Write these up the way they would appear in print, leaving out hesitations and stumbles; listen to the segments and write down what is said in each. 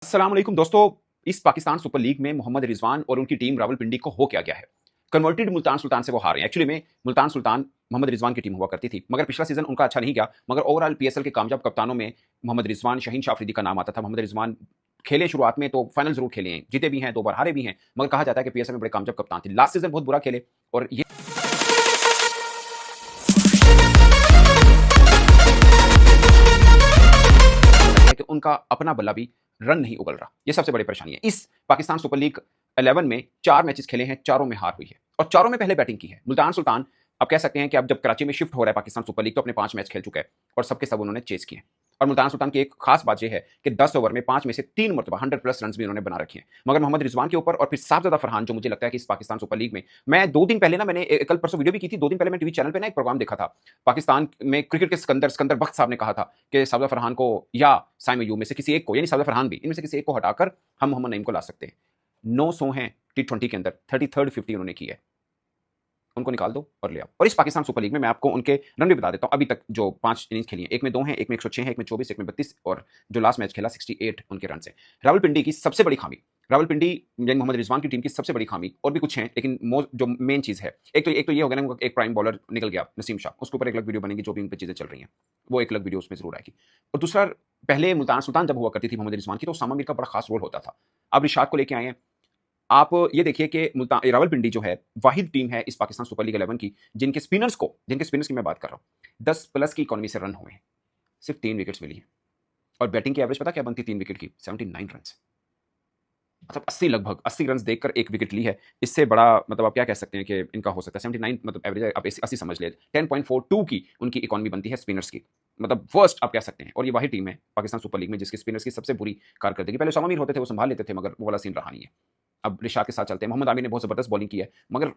अस्सलाम वालेकुम दोस्तों। इस पाकिस्तान सुपर लीग में मोहम्मद रिजवान और उनकी टीम रावलपिंडी को हो क्या गया है। कन्वर्टेड मुल्तान सुल्तान से वो हारे हैं। एक्चुअली में मुल्तान सुल्तान मोहम्मद रिजवान की टीम हुआ करती थी, मगर पिछला सीजन उनका अच्छा नहीं गया। मगर ओवरऑल पीएसएल के कामयाब कप्तानों में मोहम्मद रिजवान, शहीन शाह अफरीदी का नाम आता था। मोहम्मद रिजवान खेले शुरुआत में तो फाइनल जरूर खेले हैं, जीते भी हैं, 2 बार हारे भी हैं, मगर कहा जाता है कि पीएसएल में बड़े कामयाब कप्तान थे। लास्ट सीजन बहुत बुरा खेले और ये कि उनका अपना बल्ला भी रन नहीं उगल रहा। ये सबसे बड़ी परेशानी है। इस पाकिस्तान सुपर लीग 11 में 4 मैचेस खेले हैं, चारों में हार हुई है और चारों में पहले बैटिंग की है। मुल्तान सुल्तान अब कह सकते हैं कि अब जब कराची में शिफ्ट हो रहा है पाकिस्तान सुपर लीग, तो अपने 5 मैच खेल चुका है और सबके सब उन्होंने चेस किए। और मुल्तान सुल्तान की एक खास बात यह है कि 10 ओवर में 5 में से 3 मरतबा 100+ रन भी उन्होंने बना रखे हैं। मगर मोहम्मद रिजवान के ऊपर और फिर साहबजादा फरहान, जो मुझे लगता है कि इस पाकिस्तान सुपर लीग में, मैं 2 दिन पहले ना, मैंने कल परसों वीडियो भी की थी, 2 दिन पहले मैं टीवी चैनल पे ना एक प्रोग्राम देखा था। पाकिस्तान में क्रिकेट के सिकंदर बख्त साहब ने कहा था कि साहबजादा फरहान को या साइम अय्यूब में से किसी एक को, यानी साहबजादा फरहान भी, इनमें से किसी एक को हटाकर हम मोहम्मद नईम को ला सकते हैं। 900 हैं T20 के अंदर, 33rd 50 उन्होंने की है। उनको निकाल दो और ले आओ। और इस पाकिस्तान सुपर लीग में मैं आपको उनके रन भी बता देता हूं। अभी तक जो 5 इनिंग्स खेली हैं, एक में 2 हैं, एक में 106 है, एक में 24, एक में 32, और जो लास्ट मैच खेला 68 उनके रन से। रावलपिंडी की सबसे बड़ी खामी, रावलपिंडी यानी मोहम्मद रिजवान की टीम की सबसे बड़ी खामी, और भी कुछ हैं लेकिन जो मेन चीज है, एक तो ये हो गया ना, एक प्राइम बॉलर निकल गया नसीम शाह, उसके ऊपर एक अलग वीडियो बनेगी, जो भी उन पर चीजें चल रही हैं वो एक अलग वीडियो उसमें जरूर आएगी। और दूसरा, पहले मुल्तान सुल्तान जब हुआ करती थी मोहम्मद रिजवान की, तो उसामा मीर का बड़ा खास रोल होता था। अब रिशाद को लेके आए हैं। आप ये देखिए कि रावलपिंडी जो है वाहिद टीम है इस पाकिस्तान सुपर लीग 11 की जिनके स्पिनर्स की मैं बात कर रहा हूं, 10+ की इकोनॉमी से रन हुए हैं, सिर्फ 3 विकेट्स मिली हैं। और बैटिंग की एवरेज पता क्या बनती 3 विकेट की? 79 रन। मतलब 80, लगभग 80 रन देकर 1 विकेट ली है। इससे बड़ा मतलब आप क्या कह सकते हैं कि इनका हो सकता है 79, मतलब एवरेज आप 80 समझ ले। 10.42 की उनकी इकोनॉमी बनती है स्पिनर्स की, मतलब वर्स्ट आप कह सकते हैं। और ये वही टीम है पाकिस्तान सुपर लीग में जिसके स्पिनर्स की सबसे बुरी कारकर्दगी। पहले उसामा मीर होते थे, वो संभाल लेते थे, मगर वो वाला सीन रहा नहीं है। अब रिशाद के साथ चलते हैं। मोहम्मद आमिर ने बहुत जबरदस्त बॉलिंग की है, मगर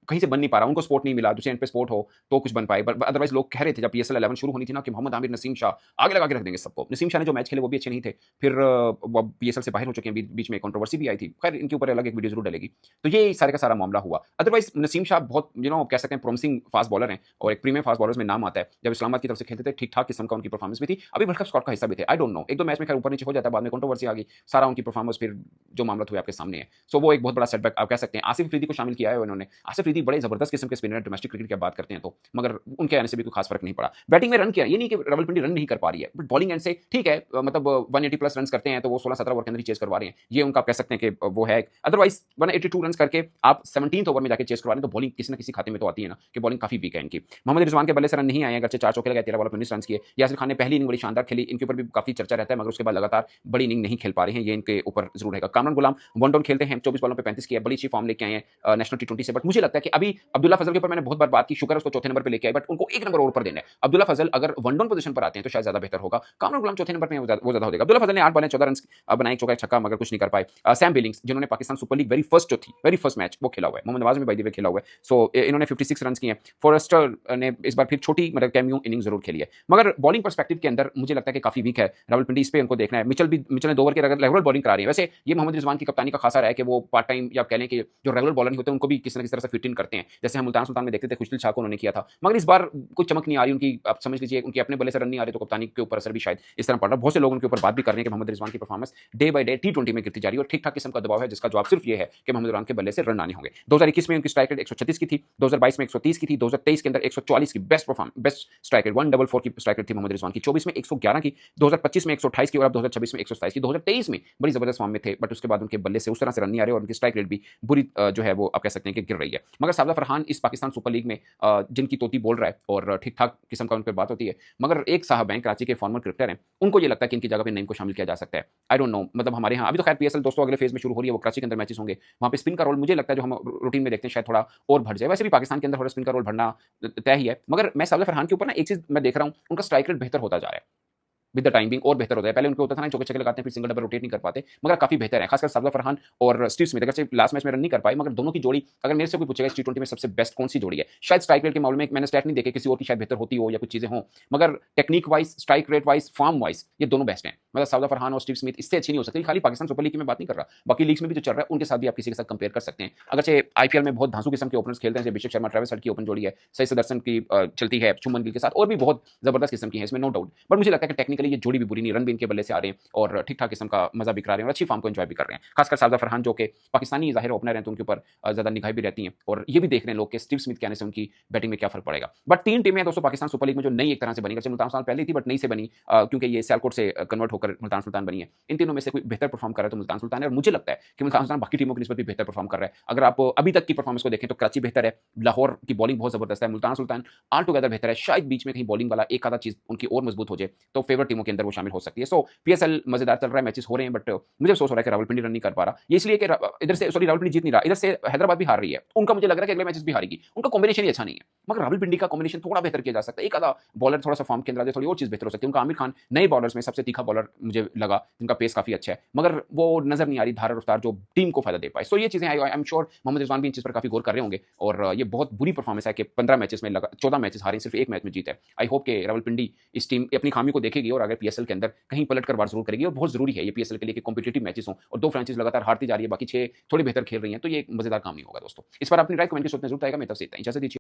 कहीं से बन नहीं पा रहा, उनको स्पोर्ट नहीं मिला। दूसरे एंड पे स्पोर्ट हो तो कुछ बन पाए, बट अदरवाइज लोग कह रहे थे जब पीएसएल 11 शुरू होनी थी ना कि मोहम्मद आमिर, नसीम शाह आगे लगा के रख देंगे सबको। नसीम शाह ने जो मैच खेले वो भी अच्छे नहीं थे, फिर वो पीएसएल से बाहर हो चुके हैं, बीच में कंट्रोवर्सी भी आई थी। खैर इनके ऊपर अलग एक वीडियो जरूर डलेगी। तो ये सारे का सारा मामला हुआ। अदरवाइज नसीम शाह बहुत कह सकते हैं प्रॉमिसिंग फास्ट बॉलर हैं और एक प्रीमियम फास्ट बॉलर्स में नाम आता है। जब इस्लामाबाद की तरफ से खेलते थे ठीक ठाक किस्म का उनकी परफॉर्मेंस भी थी, अभी वर्ल्ड कप स्क्वाड का हिस्सा भी थे। आई डोंट नो, 1-2 मैच में खैर ऊपर नीचे हो जाता है, बाद में कंट्रोवर्सी आ गई, सारा उनकी परफॉर्मेंस फिर जो मामला हुआ आपके सामने है। सो वो एक बहुत बड़ा सेटबैक आप कह सकते हैं। आसिफ अफरीदी को शामिल किया है उन्होंने। आसिफ अफरीदी बड़े जबरदस्त किस्म के स्पिनर, डोमेस्टिक क्रिकेट की बात करते हैं तो, मगर उनके आने से भी कोई खास फर्क नहीं पड़ा। बैटिंग में रन किया, ये नहीं कि रावलपिंडी रन नहीं कर पा रही है, बट बॉलिंग एंड से ठीक है, मतलब 180+ रन करते हैं तो वो 16-17 ओवर के अंदर ही चेस करवा रहे हैं, ये उनका कह सकते हैं कि वो है। अदरवाइज 182 रन करके आप 17th ओवर में जाके चेस करवा रहे हैं, तो बॉलिंग किसी ना किसी खाते में तो आती है ना कि बॉलिंग काफी वीक है इनकी। मोहम्मद रिजवान के बल्ले से रन नहीं आए, अगरचे 4 चौके लगाए, 13 बॉल पर 19 रन किए। यासिर खान ने पहली इनिंग बड़ी शानदार खेली, इनके ऊपर भी काफी चर्चा रहता है, मगर उसके बाद लगातार बड़ी इनिंग नहीं खेल पा रहे हैं, ये इनके ऊपर जरूर रहेगा। कामरान गुलाम 1 डाउन खेलते हैं, 24 बॉलों पे 35 किया, बड़ी अच्छी फॉर्म लेके आए हैं नेशनल T20 से। बट मुझे लगता है कि अभी अब्दुल्ला फजल के ऊपर मैंने बहुत बार बात की, शुक्र है उसको चौथे नंबर पे लेके आए, बट उनको 1 नंबर और ऊपर देना है। अब्दुल्ला फजल अगर 1 डाउन पोजीशन पर आते हैं तो शायद ज्यादा बेहतर होगा। कामरान गुलाम चौथे नंबर पे वो ज्यादा हो जाएगा। अब्दुल्ला फजल ने 8 बॉलें 14 रन बनाए, चौका छक्का, मगर कुछ नहीं कर पाए। सैम बिलिंग्स जिन्होंने Pakistan super league very first match वो खेला हुआ है, मोहम्मद नवाज में बाय द वे खेला हुआ है, सो इन्होंने 56 रन किए हैं। फॉरेस्टर ने इस बार फिर छोटी मतलब कैमियो इनिंग जरूर खेली है, मगर बॉलिंग पर्सपेक्टिव के अंदर मुझे लगता है कि काफी वीक है रावलपिंडी। इस पे उनको देखना है। मिचल ने 2 ओवर के रेगुलर बॉलिंग करा रही है। वैसे ये मोहम्मद रिजवान की कप्तानी का खासा रहा है कि वो पार्ट टाइम या कह लें कि जो रेगुलर बॉलर नहीं होते उनको भी किसी न किसी तरह से फिट इन करते हैं, जैसे हम मुल्तान सुल्तान में देखते थे, खुशदिल शाह को उन्होंने किया था। मगर इस बार कुछ चमक नहीं आ रही उनकी, आप समझ लीजिए उनके अपने बल्ले से रन नहीं आ रहे, तो कप्तानी के ऊपर असर भी शायद इस तरह पड़ रहा है। बहुत से लोग उनके ऊपर बात भी कर रहे हैं कि मोहम्मद रिजवान की performance day by day T20 में गिरती जा रही है और ठीक ठाक किस्म का दबाव है, जिसका जवाब सिर्फ ये है कि मोहम्मद रिजवान के बल्ले से रन आने होंगे। 2021 में उनकी स्ट्राइक रेट 136 की थी, 2022 में 130 की थी, 2023 के अंदर 144 की बेस्ट स्ट्राइक रेट, 144 की स्ट्राइक रेट थी मोहम्मद रिजवान की, 24 में 111 की, 2025 में 128 की, और अब 2026 में 127 की। 2023 में बड़ी जबरदस्त फॉर्म में थे, बट उसके बाद उनके बल्ले से उस तरह से रन नहीं आ रहे और उनकी स्ट्राइक रेट भी बुरी जो है वो आप कह सकते हैं कि गिर रही है। मगर साबजा फरहान इस पाकिस्तान सुपर लीग में जिनकी तोती बोल रहा है और ठीक ठाक किस्म का उन पर बात होती है, मगर एक साहब हैं कराची के फॉर्मर क्रिकेटर हैं, उनको ये लगता है कि इनकी जगह पे नईम को शामिल किया जा सकता है। आई डोंट नो, मतलब हमारे यहाँ अभी तो खैर पीएसएल दोस्तों अगले फेज में शुरू हो रही है, वो कराची के अंदर मैचेस होंगे, वहाँ पे स्पिन का रोल मुझे लगता है जो हम रूटीन में देखते हैं शायद थोड़ा और बढ़ जाए। वैसे भी पाकिस्तान के अंदर थोड़ा स्पिन का रोल बढ़ना तय ही है, मगर मैं साबजा फरहान के ऊपर ना एक चीज मैं देख रहा हूँ, उनका स्ट्राइक रेट बेहतर होता जा रहा है विद द टाइमिंग, और बेहतर होता है। पहले उनको होता था ना चौके छक्के लगाते हैं फिर सिंगल डबल रोटेट नहीं कर पाते, मगर काफी बेहतर है। खासकर साबजा फरहान और स्टीव स्मिथ, अगर लास्ट मैच में रन नहीं कर पाए, मगर दोनों की जोड़ी अगर मेरे से कोई पूछेगा T20 में सबसे बेस्ट कौन सी जोड़ी है, शायद स्ट्राइक रेट के मामले में मैंने स्टैट नहीं देखे, किसी और की शायद बेहतर होती हो या कुछ चीजें हों, मगर technique wise, strike rate wise, form wise ये दोनों बेस्ट हैं। मतलब साबजा फरहान और स्टीव स्मिथ इससे अच्छी नहीं हो सकती। खाली पाकिस्तान सुपर लीग की मैं बात नहीं कर रहा, बाकी लीग्स में भी जो चल रहा है उनके साथ भी आप किसी के साथ कंपेयर कर सकते हैं। अगर आईपीएल में बहुत धांसू किस्म के ओपनर्स खेलते हैं, जैसे अभिषेक शर्मा, ट्रेविस हेड की ओपन जोड़ी है, सही सुदर्शन की चलती है, शुभमन गिल के साथ, और भी बहुत जबरदस्त किस्म की है, इसमें नो डाउट। बट मुझे लगता है कि टेक्निकल टेक्निकली ये जोड़ी भी बुरी नहीं, रन भी इनके बल्ले से आ रहे हैं और ठीक ठाक किस्म का मजा भी करा रहे हैं और अच्छी फॉर्म को एंजॉय भी कर रहे हैं। खासकर शारजा फरहान जो कि पाकिस्तानी जाहिर ओपनर हैं, तो उनके ऊपर ज्यादा निगाहें भी रहती हैं और ये भी देख रहे हैं लोग कि स्टीव स्मिथ के आने से उनकी बैटिंग में क्या फर्क पड़ेगा। बट 3 टीमें हैं दोस्तों पाकिस्तान सुपर लीग में जो नई एक तरह से बनी, वैसे मुल्तान सुल्तान पहले ही थी बट नई से बनी, क्योंकि ये सियालकोट से कन्वर्ट होकर मुल्तान सुल्तान बनी है। इन तीनों में से कोई बेहतर परफॉर्म कर रहा है तो मुल्तान सुल्तान है और मुझे लगता है कि मुल्तान सुल्तान बाकी टीमों की निस्बत भी बेहतर परफॉर्म कर रहा है। अगर आप अभी तक की परफॉर्मेंस को देखें तो कराची बेहतर है, लाहौर की बॉलिंग बहुत जबरदस्त है, मुल्तान सुल्तान ऑल टुगेदर बेहतर है, शायद बीच में कहीं बॉलिंग वाला एक आधा चीज उनकी और मजबूत हो जाए तो फेवरेट टीमों के अंदर वो शामिल हो सकती है। सो पीएसएल मजेदार चल रहा है, मैचेस हो रहे हैं, बट मुझे अफसोस हो रहा है कि रावलपिंडी रन नहीं कर पा रहा। ये इसलिए कि इधर से सॉरी रावलपिंडी जीत नहीं रहा, इधर से हैदराबाद भी हार रही है, उनका मुझे लग रहा है कि अगले मैचेस भी हारेगी, उनका कॉम्बिनेशन ही अच्छा नहीं है। मगर रावलपिंडी का कॉम्बिनेशन थोड़ा बेहतर किया जा सकता है, एक आधा बॉलर थोड़ा सा फॉर्म के अंदर आ जाए, थोड़ी और चीज बेहतर हो सकती है। उनका आमिर खान नए बॉलर्स में सबसे तीखा बॉलर मुझे लगा, जिनका पेस काफी अच्छा है, मगर वो नजर नहीं आ रही धार रफ्तार जो टीम को फायदा दे पाए। सो ये चीजें I am sure Mohammad Rizwan भी इन चीज पर काफी गौर कर रहे होंगे और ये बहुत बुरी परफॉर्मेंस है कि 15 मैचेस में 14 मैचेस हारे, सिर्फ एक मैच में जीत है। आई होप कि रावलपिंडी इस टीम अपनी खामी को देखेगी और अगर पीएसएल के अंदर कहीं पलट कर वार जरूर करेगी और बहुत जरूरी है ये पीएसएल के लिए कि कॉम्पिटिटिव मैचेस हों और 2 फ्रेंचाइज लगातार हारती जा रही है, बाकी 6 थोड़ी बेहतर खेल रही हैं, तो ये एक मजेदार काम नहीं होगा दोस्तों। इस पर अपनी राय कमेंट के सूत्र में जरूर आएगा। मेरी तरफ से इतना ही, इजाजत दीजिए।